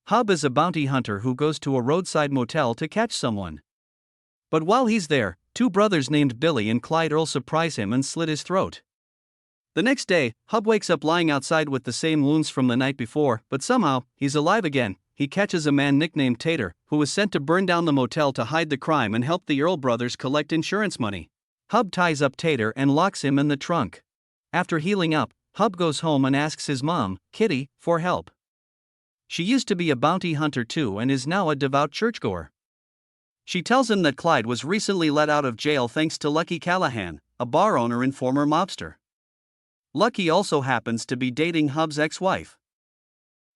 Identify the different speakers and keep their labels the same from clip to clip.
Speaker 1: Hub is a bounty hunter who goes to a roadside motel to catch someone. But while he's there, two brothers named Billy and Clyde Earl surprise him and slit his throat. The next day, Hub wakes up lying outside with the same wounds from the night before, but somehow, he's alive again. He catches a man nicknamed Tater, who was sent to burn down the motel to hide the crime and help the Earl brothers collect insurance money. Hub ties up Tater and locks him in the trunk. After healing up, Hub goes home and asks his mom, Kitty, for help. She used to be a bounty hunter too and is now a devout churchgoer. She tells him that Clyde was recently let out of jail thanks to Lucky Callahan, a bar owner and former mobster. Lucky also happens to be dating Hub's ex-wife.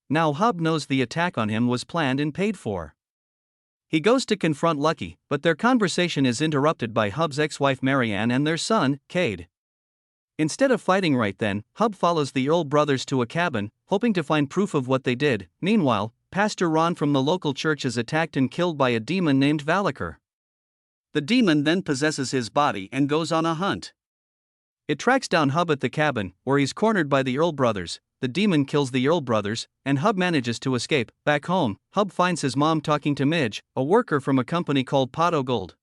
Speaker 1: Now Hub knows the attack on him was planned and paid for. He goes to confront Lucky, but their conversation is interrupted by Hub's ex-wife Marianne and their son, Cade. Instead of fighting right then, Hub follows the Earl brothers to a cabin, hoping to find proof of what they did. Meanwhile, Pastor Ron from the local church is attacked and killed by a demon named Valakar. The demon then possesses his body and goes on a hunt. It tracks down Hub at the cabin, where he's cornered by the Earl brothers. The demon kills the Earl brothers, and Hub manages to escape. Back home, Hub finds his mom talking to Midge, a worker from a company called Pot O' Gold.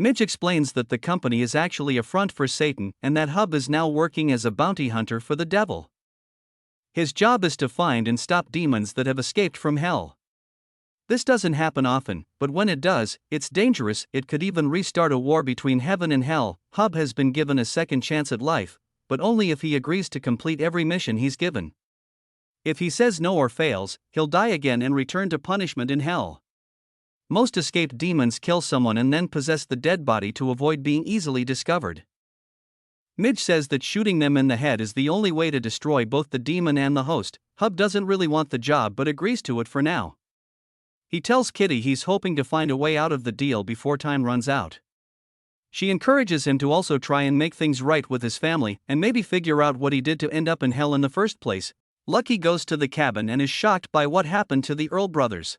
Speaker 1: Midge explains that the company is actually a front for Satan and that Hub is now working as a bounty hunter for the devil. His job is to find and stop demons that have escaped from hell. This doesn't happen often, but when it does, it's dangerous. It could even restart a war between heaven and hell. Hub has been given a second chance at life, but only if he agrees to complete every mission he's given. If he says no or fails, he'll die again and return to punishment in hell. Most escaped demons kill someone and then possess the dead body to avoid being easily discovered. Midge says that shooting them in the head is the only way to destroy both the demon and the host. Hub doesn't really want the job but agrees to it for now. He tells Kitty he's hoping to find a way out of the deal before time runs out. She encourages him to also try and make things right with his family and maybe figure out what he did to end up in hell in the first place. Lucky goes to the cabin and is shocked by what happened to the Earl brothers.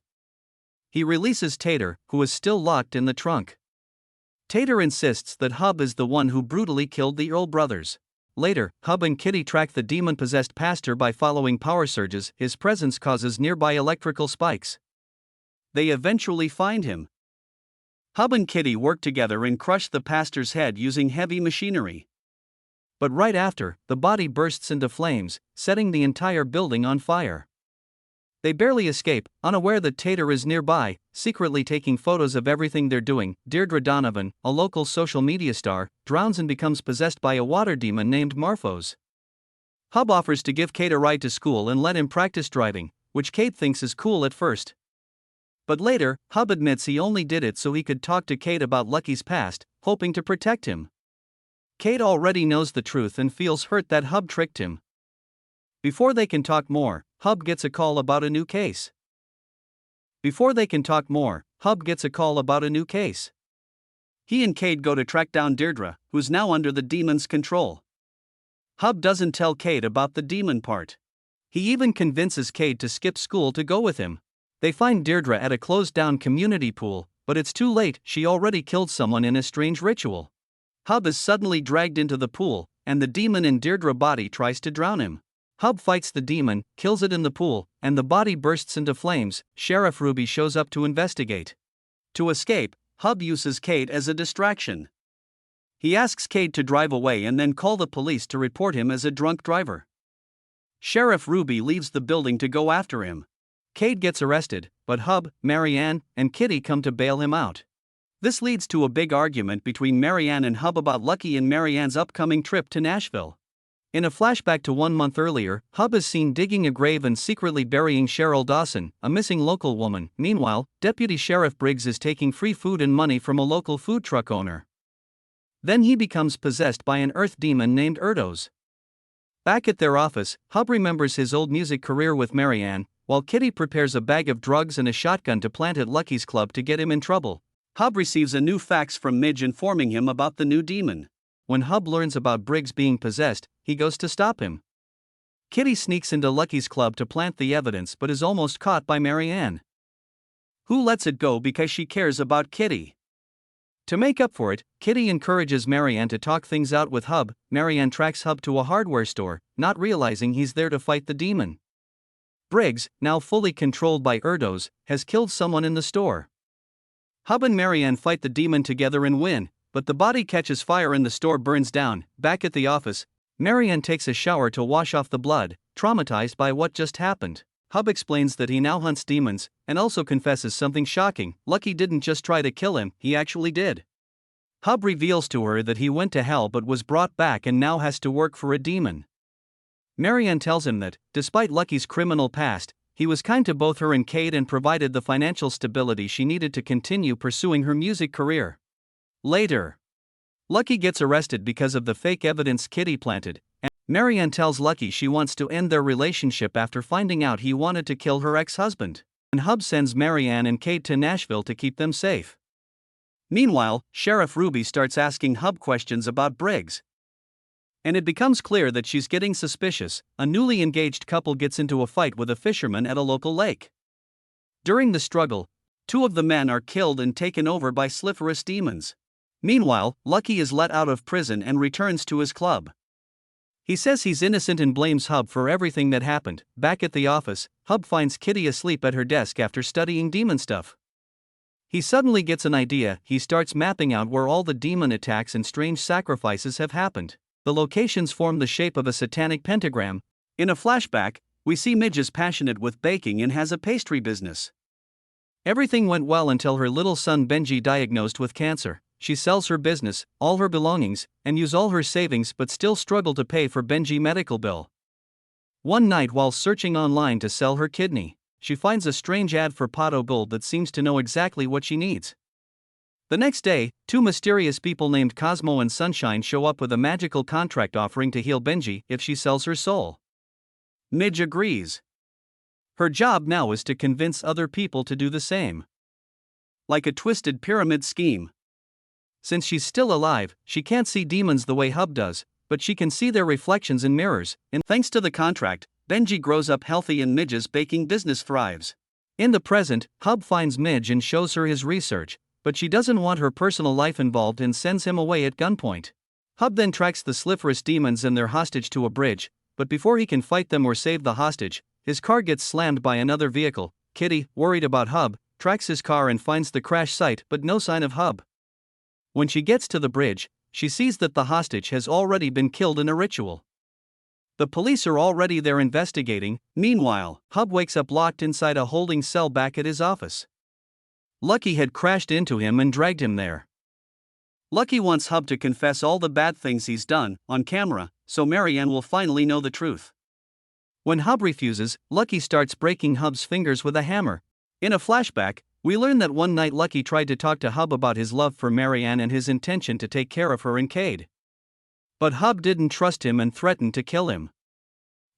Speaker 1: He releases Tater, who is still locked in the trunk. Tater insists that Hub is the one who brutally killed the Earl brothers. Later, Hub and Kitty track the demon-possessed pastor by following power surges. His presence causes nearby electrical spikes. They eventually find him. Hub and Kitty work together and crush the pastor's head using heavy machinery. But right after, the body bursts into flames, setting the entire building on fire. They barely escape, unaware that Tater is nearby, secretly taking photos of everything they're doing. Deirdre Donovan, a local social media star, drowns and becomes possessed by a water demon named Marphos. Hub offers to give Cade a ride to school and let him practice driving, which Cade thinks is cool at first. But later, Hub admits he only did it so he could talk to Cade about Lucky's past, hoping to protect him. Cade already knows the truth and feels hurt that Hub tricked him. Before they can talk more, Hub gets a call about a new case. He and Cade go to track down Deirdre, who's now under the demon's control. Hub doesn't tell Cade about the demon part. He even convinces Cade to skip school to go with him. They find Deirdre at a closed-down community pool, but it's too late. She already killed someone in a strange ritual. Hub is suddenly dragged into the pool, and the demon in Deirdre's body tries to drown him. Hub fights the demon, kills it in the pool, and the body bursts into flames. Sheriff Ruby shows up to investigate. To escape, Hub uses Cade as a distraction. He asks Cade to drive away and then call the police to report him as a drunk driver. Sheriff Ruby leaves the building to go after him. Cade gets arrested, but Hub, Marianne, and Kitty come to bail him out. This leads to a big argument between Marianne and Hub about Lucky and Marianne's upcoming trip to Nashville. In a flashback to 1 month earlier, Hub is seen digging a grave and secretly burying Cheryl Dawson, a missing local woman. Meanwhile, Deputy Sheriff Briggs is taking free food and money from a local food truck owner. Then he becomes possessed by an earth demon named Erdos. Back at their office, Hub remembers his old music career with Marianne, while Kitty prepares a bag of drugs and a shotgun to plant at Lucky's club to get him in trouble. Hub receives a new fax from Midge informing him about the new demon. When Hub learns about Briggs being possessed, he goes to stop him. Kitty sneaks into Lucky's club to plant the evidence but is almost caught by Marianne, who lets it go because she cares about Kitty. To make up for it, Kitty encourages Marianne to talk things out with Hub. Marianne tracks Hub to a hardware store, not realizing he's there to fight the demon. Briggs, now fully controlled by Erdos, has killed someone in the store. Hub and Marianne fight the demon together and win, but the body catches fire and the store burns down. Back at the office, Marianne takes a shower to wash off the blood, traumatized by what just happened. Hub explains that he now hunts demons, and also confesses something shocking. Lucky didn't just try to kill him, he actually did. Hub reveals to her that he went to hell but was brought back and now has to work for a demon. Marianne tells him that, despite Lucky's criminal past, he was kind to both her and Cade and provided the financial stability she needed to continue pursuing her music career. Later, Lucky gets arrested because of the fake evidence Kitty planted, and Marianne tells Lucky she wants to end their relationship after finding out he wanted to kill her ex-husband, and Hub sends Marianne and Cade to Nashville to keep them safe. Meanwhile, Sheriff Ruby starts asking Hub questions about Briggs, and it becomes clear that she's getting suspicious. A newly engaged couple gets into a fight with a fisherman at a local lake. During the struggle, two of the men are killed and taken over by sliferous demons. Meanwhile, Lucky is let out of prison and returns to his club. He says he's innocent and blames Hub for everything that happened. Back at the office, Hub finds Kitty asleep at her desk after studying demon stuff. He suddenly gets an idea. He starts mapping out where all the demon attacks and strange sacrifices have happened. The locations form the shape of a satanic pentagram. In a flashback, we see Midge is passionate with baking and has a pastry business. Everything went well until her little son Benji diagnosed with cancer. She sells her business, all her belongings, and use all her savings but still struggle to pay for Benji's medical bill. One night while searching online to sell her kidney, she finds a strange ad for pot o' gold that seems to know exactly what she needs. The next day, two mysterious people named Cosmo and Sunshine show up with a magical contract offering to heal Benji if she sells her soul. Midge agrees. Her job now is to convince other people to do the same. Like a twisted pyramid scheme. Since she's still alive, she can't see demons the way Hub does, but she can see their reflections in mirrors, and thanks to the contract, Benji grows up healthy and Midge's baking business thrives. In the present, Hub finds Midge and shows her his research, but she doesn't want her personal life involved and sends him away at gunpoint. Hub then tracks the sliferous demons and their hostage to a bridge, but before he can fight them or save the hostage, his car gets slammed by another vehicle. Kitty, worried about Hub, tracks his car and finds the crash site but no sign of Hub. When she gets to the bridge, she sees that the hostage has already been killed in a ritual. The police are already there investigating. Meanwhile, Hub wakes up locked inside a holding cell back at his office. Lucky had crashed into him and dragged him there. Lucky wants Hub to confess all the bad things he's done, on camera, so Marianne will finally know the truth. When Hub refuses, Lucky starts breaking Hub's fingers with a hammer. In a flashback, we learn that one night Lucky tried to talk to Hub about his love for Marianne and his intention to take care of her and Cade. But Hub didn't trust him and threatened to kill him.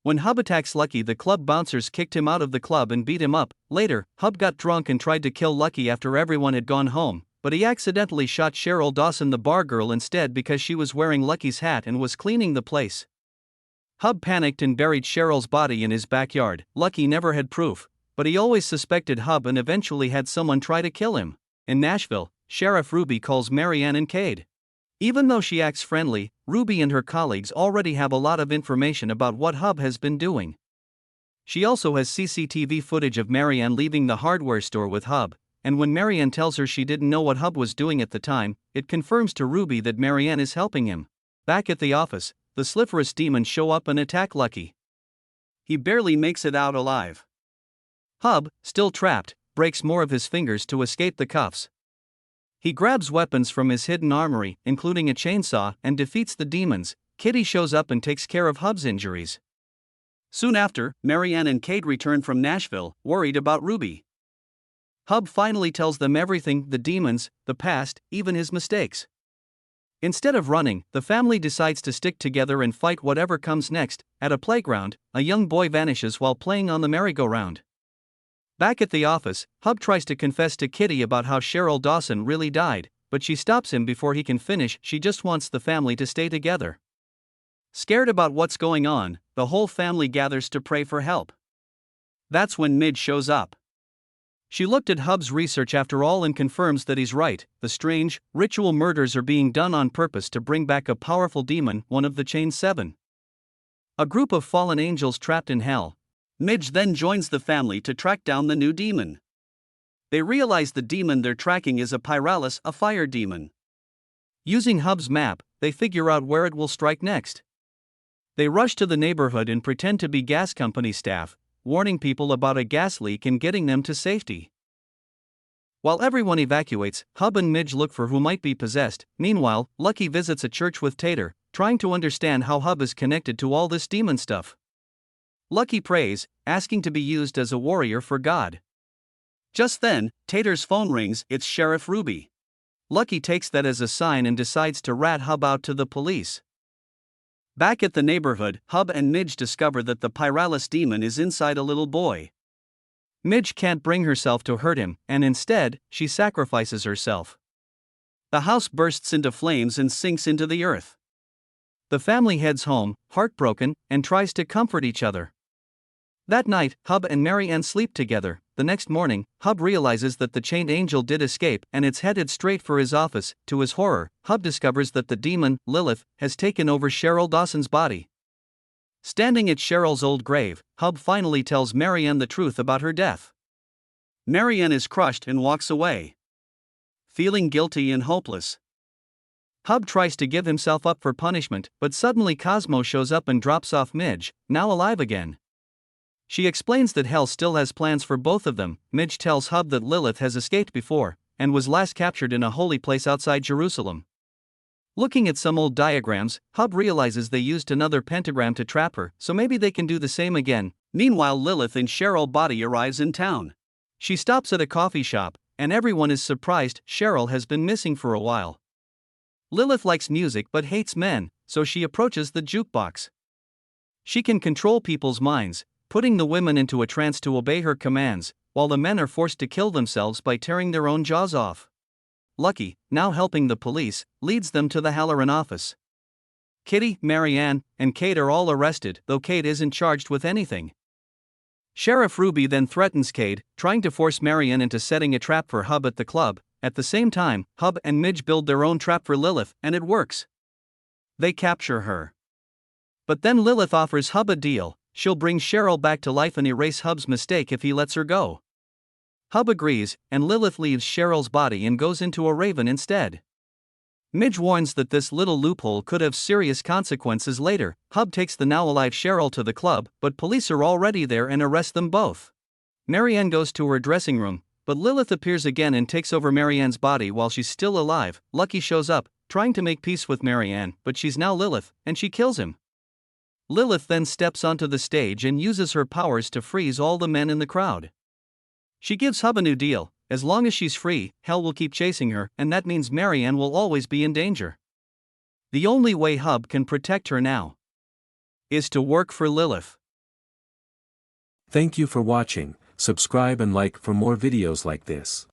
Speaker 1: When Hub attacks Lucky, the club bouncers kicked him out of the club and beat him up. Later, Hub got drunk and tried to kill Lucky after everyone had gone home, but he accidentally shot Cheryl Dawson, the bar girl, instead because she was wearing Lucky's hat and was cleaning the place. Hub panicked and buried Cheryl's body in his backyard. Lucky never had proof, but he always suspected Hub and eventually had someone try to kill him. In Nashville, Sheriff Ruby calls Marianne and Cade. Even though she acts friendly, Ruby and her colleagues already have a lot of information about what Hub has been doing. She also has CCTV footage of Marianne leaving the hardware store with Hub, and when Marianne tells her she didn't know what Hub was doing at the time, it confirms to Ruby that Marianne is helping him. Back at the office, the sliferous demons show up and attack Lucky. He barely makes it out alive. Hub, still trapped, breaks more of his fingers to escape the cuffs. He grabs weapons from his hidden armory, including a chainsaw, and defeats the demons. Kitty shows up and takes care of Hub's injuries. Soon after, Marianne and Cade return from Nashville, worried about Ruby. Hub finally tells them everything: the demons, the past, even his mistakes. Instead of running, the family decides to stick together and fight whatever comes next. At a playground, a young boy vanishes while playing on the merry-go-round. Back at the office, Hub tries to confess to Kitty about how Cheryl Dawson really died, but she stops him before he can finish. She just wants the family to stay together. Scared about what's going on, the whole family gathers to pray for help. That's when Midge shows up. She looked at Hub's research after all and confirms that he's right. The strange, ritual murders are being done on purpose to bring back a powerful demon, one of the Chain 7. A group of fallen angels trapped in hell. Midge then joins the family to track down the new demon. They realize the demon they're tracking is a Pyralis, a fire demon. Using Hub's map, they figure out where it will strike next. They rush to the neighborhood and pretend to be gas company staff, warning people about a gas leak and getting them to safety. While everyone evacuates, Hub and Midge look for who might be possessed. Meanwhile, Lucky visits a church with Tater, trying to understand how Hub is connected to all this demon stuff. Lucky prays, asking to be used as a warrior for God. Just then, Tater's phone rings. It's Sheriff Ruby. Lucky takes that as a sign and decides to rat Hub out to the police. Back at the neighborhood, Hub and Midge discover that the Pyralis demon is inside a little boy. Midge can't bring herself to hurt him, and instead, she sacrifices herself. The house bursts into flames and sinks into the earth. The family heads home, heartbroken, and tries to comfort each other. That night, Hub and Mary Ann sleep together. The next morning, Hub realizes that the chained angel did escape and it's headed straight for his office. To his horror, Hub discovers that the demon, Lilith, has taken over Cheryl Dawson's body. Standing at Cheryl's old grave, Hub finally tells Mary Ann the truth about her death. Mary Ann is crushed and walks away, feeling guilty and hopeless. Hub tries to give himself up for punishment, but suddenly Cosmo shows up and drops off Midge, now alive again. She explains that Hell still has plans for both of them. Midge tells Hub that Lilith has escaped before, and was last captured in a holy place outside Jerusalem. Looking at some old diagrams, Hub realizes they used another pentagram to trap her, so maybe they can do the same again. Meanwhile, Lilith in Cheryl body arrives in town. She stops at a coffee shop, and everyone is surprised. Cheryl has been missing for a while. Lilith likes music but hates men, so she approaches the jukebox. She can control people's minds, putting the women into a trance to obey her commands, while the men are forced to kill themselves by tearing their own jaws off. Lucky, now helping the police, leads them to the Halloran office. Kitty, Mary Ann, and Kate are all arrested, though Kate isn't charged with anything. Sheriff Ruby then threatens Kate, trying to force Mary Ann into setting a trap for Hub at the club. At the same time, Hub and Midge build their own trap for Lilith, and it works. They capture her. But then Lilith offers Hub a deal. She'll bring Cheryl back to life and erase Hub's mistake if he lets her go. Hub agrees, and Lilith leaves Cheryl's body and goes into a raven instead. Midge warns that this little loophole could have serious consequences later. Hub takes the now-alive Cheryl to the club, but police are already there and arrest them both. Mary Ann goes to her dressing room, but Lilith appears again and takes over Mary Ann's body while she's still alive. Lucky shows up, trying to make peace with Mary Ann, but she's now Lilith, and she kills him. Lilith then steps onto the stage and uses her powers to freeze all the men in the crowd. She gives Hub a new deal. As long as she's free, Hell will keep chasing her, and that means Mary Ann will always be in danger. The only way Hub can protect her now is to work for Lilith.
Speaker 2: Thank you for watching. Subscribe and like for more videos like this.